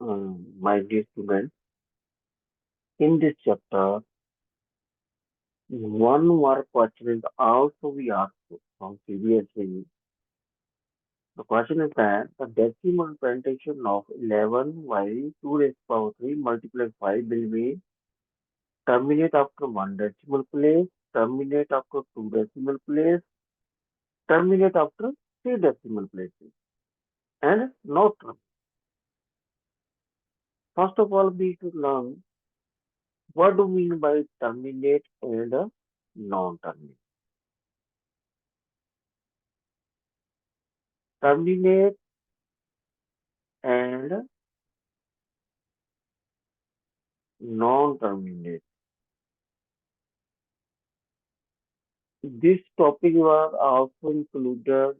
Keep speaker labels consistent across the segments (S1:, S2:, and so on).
S1: my dear students, in this chapter, one more question is also we asked from previously. The question is that the decimal representation of 11 by 2 raised to power 3 multiplied 5 will be terminate after one decimal place, terminate after two decimal place, terminate after three decimal places, and not term. First of all, we should learn what do we mean by terminate and non-terminate. Terminate and non-terminate. This topic was also included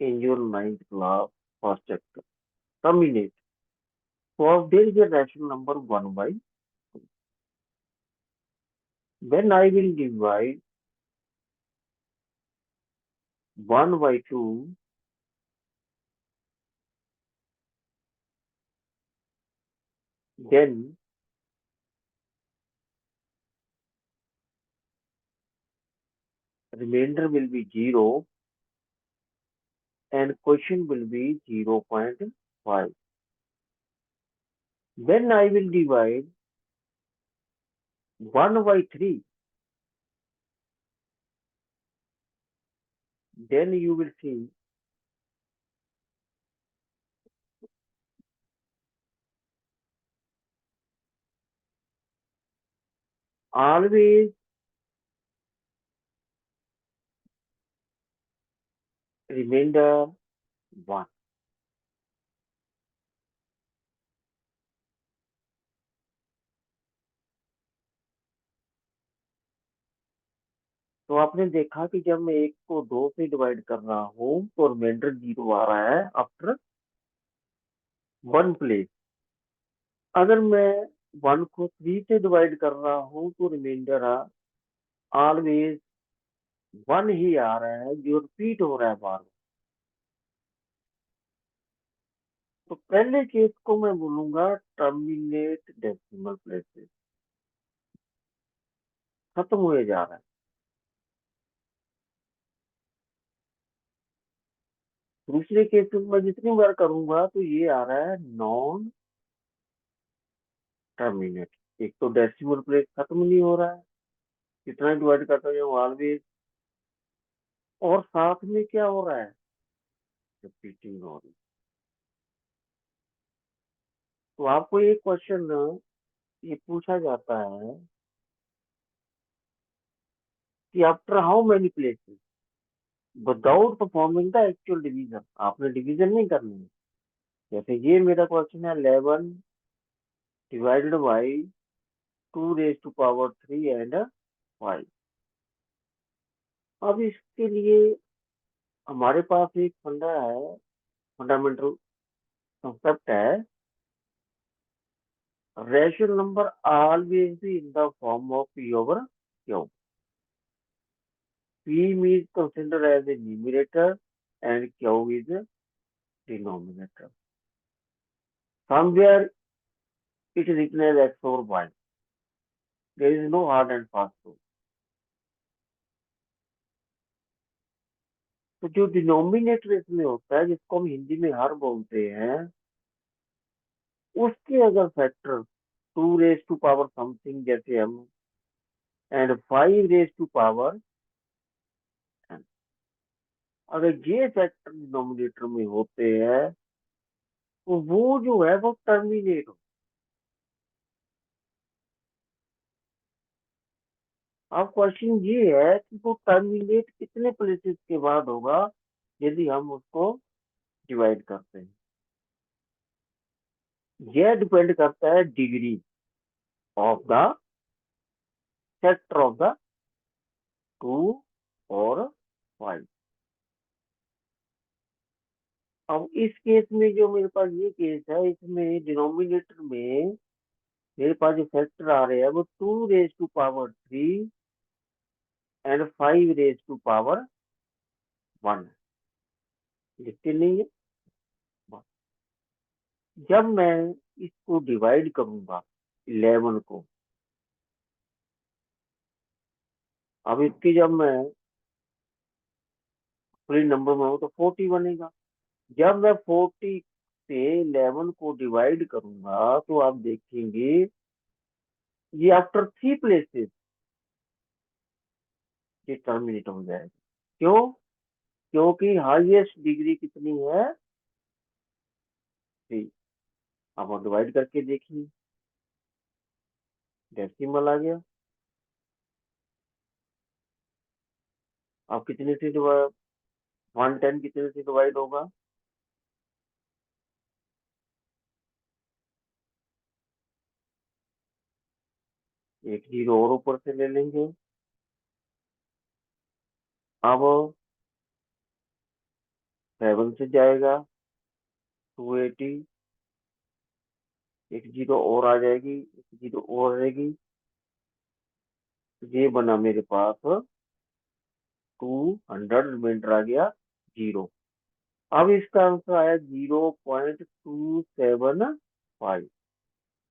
S1: in your ninth class first chapter. Terminate. So there is a rational number 1 by. When I will divide 1 by 2, then remainder will be 0 and question will be 0.5. When I will divide 1 by 3, then you will see always remainder 1. तो आपने देखा कि जब मैं एक को 2 से divide कर रहा हूँ तो रिमाइंडर 0 आ रहा है आफ्टर 1 प्लेस। अगर मैं 1 को 3 से डिवाइड कर रहा हूँ तो रिमाइंडर ऑलवेज 1 ही आ रहा है जो रिपीट हो रहा है बार। तो पहले केस को मैं बोलूंगा टर्मिनेट डेसिमल प्लेसेस, खत्म हुए जा रहा है। दूसरे केस में मैं जितनी बार करूंगा तो ये आ रहा है नॉन टर्मिनेट। एक तो डेसिमल प्लेस खत्म नहीं हो रहा है, कितना डिवाइड करता है ऑलवेज, और साथ में क्या हो रहा है, रिपीटिंग हो रही है। तो आपको एक क्वेश्चन ये पूछा जाता है कि after how many places without performing the actual division, आपने डिवीजन नहीं करनी है। जैसे ये मेरा क्वेश्चन है 11 divided by 2 raise to power 3 and 5। अब इसके लिए हमारे पास एक फंडा है, फंडामेंटल कंसेप्ट है, rational number always be in the form of p over q. P is considered as a numerator and Q is a denominator. Somewhere it is written as X or Y. There is no hard and fast rule. तो जो denominator इसमें होता है जिसको हम हिंदी में हर बोलते हैं, उसके अगर factor 2 raise to power something जैसे हम एंड 5 रेज टू पावर, अगर ये फैक्टर डिनोमिनेटर में होते हैं तो वो जो है वो टर्मिनेट हो। अब क्वेश्चन ये है कि वो टर्मिनेट कितने प्लेसेस के बाद होगा यदि हम उसको डिवाइड करते हैं। यह डिपेंड करता है degree of the factor of the 2 और 5। अब इस केस में जो मेरे पास ये केस है, इसमें डिनोमिनेटर में मेरे पास जो फैक्टर आ रहे हैं वो 2 raise to power 3 and 5 raise to power 1 लिखते नहीं है। जब मैं इसको डिवाइड करूंगा 11 को, अब इसकी जब मैं पूरी नंबर में हूं तो 40 बनेगा। जब मैं 40 से 11 को डिवाइड करूंगा तो आप देखेंगे ये आफ्टर 3 प्लेसेस ये टर्मिनेट हो जाएगा। क्यों? क्योंकि हाईएस्ट डिग्री कितनी है? 3। अब आप डिवाइड करके देखिए, डेसिमल आ गया। अब कितने से डिवाइड, 110 कितने से डिवाइड होगा? एक जीरो और ऊपर से ले लेंगे। अब 7 से जाएगा 280, एक जीरो और आ जाएगी, एक जीरो और रहेगी, ये बना मेरे पास 200, रिमाइंडर आ गया 0। अब इसका आंसर आया 0.275।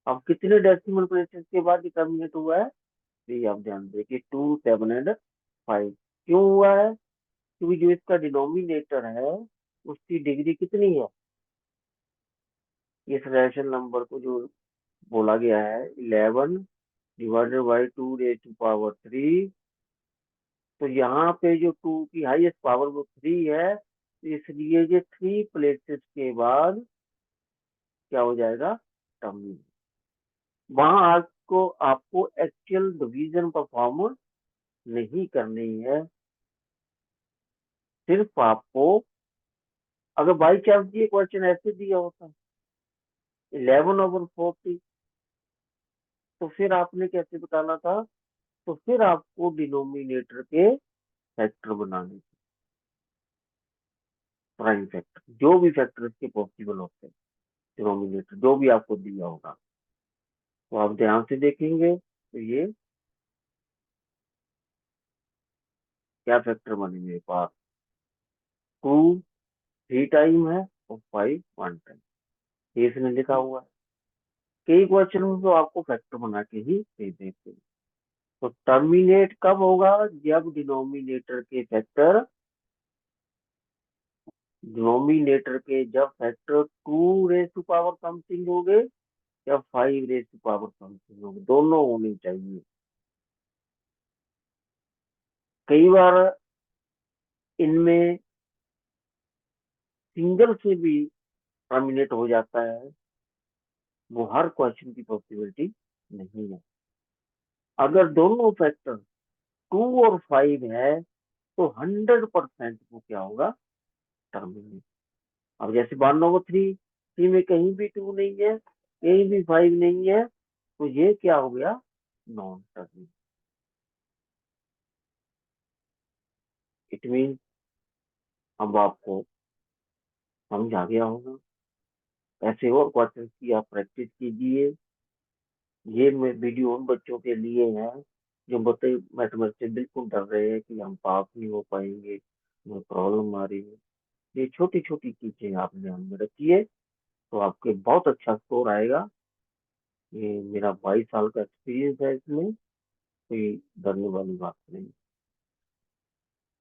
S1: अब कितने डेसिमल प्लेसेस के बाद डिटर्मिनेट हुआ है? तो ये आप ध्यान दें कि 2, 7 एंड 5। क्यों हुआ है? क्योंकि जो इसका डिनोमिनेटर है उसकी डिग्री कितनी है? इस रैशनल नंबर को जो बोला गया है 11 divided by 2 raised to power 3। तो यहाँ पे जो 2 की हाईएस्ट पावर वो 3 है, तो इसलिए ये 3 प्लेसेस के बाद क्या हो जाएगा? टर्मिनेट। वहां आपको आपको एक्चुअल डिवीजन परफॉर्म नहीं करनी है, सिर्फ आपको, अगर बाई चांस ये क्वेश्चन ऐसे दिया होता 11/40, तो फिर आपने कैसे बताना था? तो फिर आपको डिनोमिनेटर के फैक्टर बनाने थे, प्राइम फैक्टर, जो भी फैक्टर इसके पॉसिबल होते हैं, डिनोमिनेटर जो भी आपको दिया होगा। तो आप ध्यान से देखेंगे तो ये क्या फैक्टर बने मेरे पास? 2 3 टाइम है और 5 1 टाइम, ये इसने लिखा हुआ है। कई क्वेश्चन में तो आपको फैक्टर बना के ही दे देते हैं। तो टर्मिनेट कब होगा? जब डिनोमिनेटर के जब factor 2 raise to power something हो गए या 5 रेज टू पावर समथिंग हो गए, दोनों होने चाहिए। कई बार इनमें सिंगल से भी टर्मिनेट हो जाता है, वो हर क्वेश्चन की पॉसिबिलिटी नहीं है। अगर दोनों फैक्टर 2 और 5 है तो 100% वो क्या होगा? टर्मिनेट। अब जैसे मान लो वो 3, 3 में कहीं भी 2 नहीं है, कहीं भी 5 नहीं है, तो ये क्या हो गया? Non terminate. इट मीन अब आपको समझ आ गया होगा। ऐसे और क्वेश्चन की आप प्रैक्टिस कीजिए। ये मैं वीडियो उन बच्चों के लिए है जो बता मैथमेटिक्स से बिल्कुल डर रहे हैं कि हम पास नहीं हो पाएंगे, हमें प्रॉब्लम आ रही है। ये छोटी छोटी चीजें आप ध्यान में रखिए तो आपके बहुत अच्छा स्कोर आएगा। ये मेरा 22 साल का एक्सपीरियंस है, इसमें कोई डरने वाली बात नहीं।